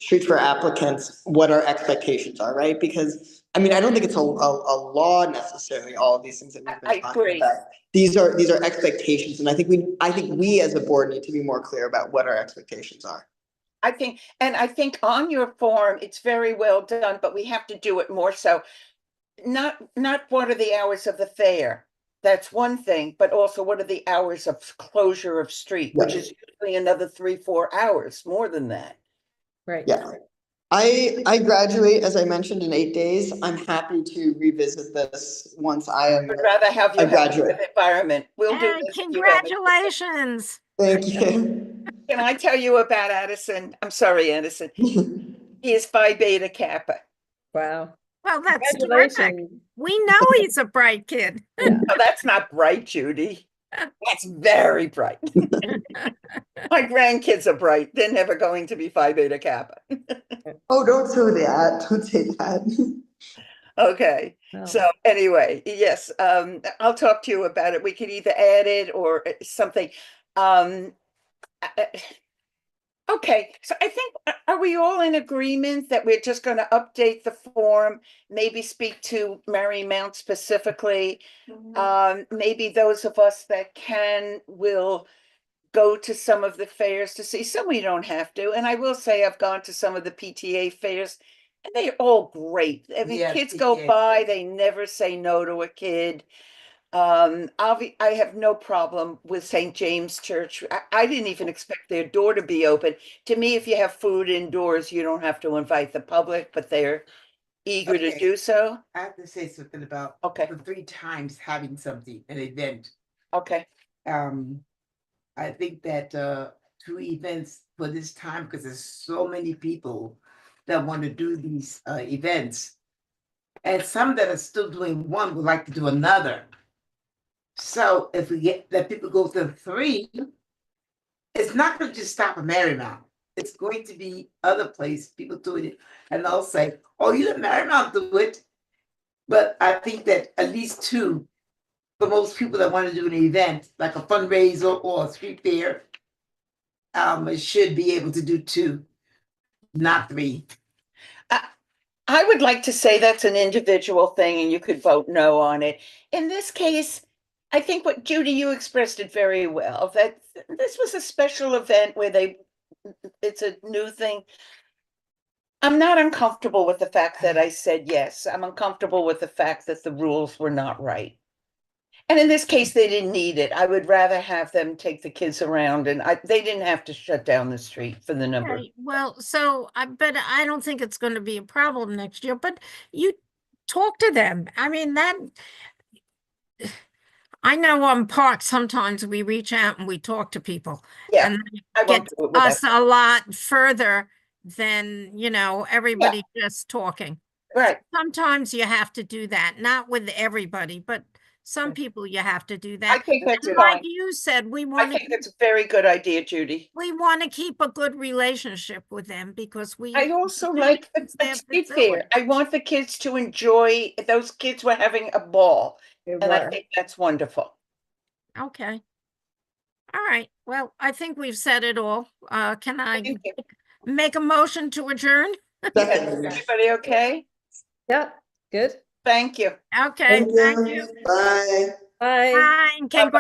street fair applicants what our expectations are, right? Because I mean, I don't think it's a law necessarily, all of these things that we've I been talking agree. about. These are expectations, and I think we as a board need to be more clear about what our expectations are. I think on your form, it's very well done, but we have to do it more so. Not what are the hours of the fair? That's one thing, but also what are the hours of closure of street, which is usually another 3-4 hours, more than that. Right. Yeah. I graduate, as I mentioned, in 8 days. I'm happy to revisit this once I am. I'd rather have you a have graduate. an environment. We'll do Hey, this. if you have it. congratulations. Thank you. Can I tell you about Addison? I'm sorry, Addison. He is Phi Beta Kappa. Wow. Well, that's terrific. Congratulations. We know he's a bright kid. Yeah. No, that's not bright, Judy. That's very bright. My grandkids are bright. They're never going to be Phi Beta Kappa. Oh, don't say that. Don't say that. Okay. No. So anyway, yes, I'll talk to you about it. We could either add it or something. Okay, so I think, are we all in agreement that we're just going to update the form, maybe speak to Marymount specifically? Maybe those of us that can will go to some of the fairs to see. Some we don't have to. And I will say I've gone to some of the PTA fairs and they're all great. I mean, Yes, kids go yes. by, they never say no to a kid. I have no problem with St. James Church. I didn't even expect their door to be open. To me, if you have food indoors, you don't have to invite the public, but they're eager to Okay. do so. I have to say something about Okay. the 3 times having something, an event. Okay. I think that 2 events for this time, because there's so many people that want to do these events. And some that are still doing one would like to do another. So if we let people go to 3, it's not going to just stop at Marymount. It's going to be other places, people doing it. And they'll say, oh, you let Marymount do it. But I think that at least 2, for most people that want to do an event, like a fundraiser or a street fair, should be able to do 2, not 3. I would like to say that's an individual thing and you could vote no on it. In this case, I think what Judy, you expressed it very well, that this was a special event where it's a new thing. I'm not uncomfortable with the fact that I said yes. I'm uncomfortable with the fact that the rules were not right. And in this case, they didn't need it. I would rather have them take the kids around and they didn't have to shut down the street for the number. Okay, well, so but I don't think it's going to be a problem next year, but you talk to them. I mean, I know on parks, sometimes we reach out and we talk to people. Yeah, and I get won't do it with us that. a lot further than, everybody just talking. Right. Sometimes you have to do that, not with everybody, but some people you have to do that. I think that's And fine. like you said, I think that's a very good idea, Judy. we want to keep a good relationship with them because I also like the street fair. I want the kids to enjoy, those kids were having a ball. They And I were. think that's wonderful. Okay. All right. Well, I think we've said it all. Can I Thank you. make a motion to adjourn? Definitely. Everybody okay? Yeah, good. Thank you. Okay, thank you. Bye. Bye. Bye, and congrats.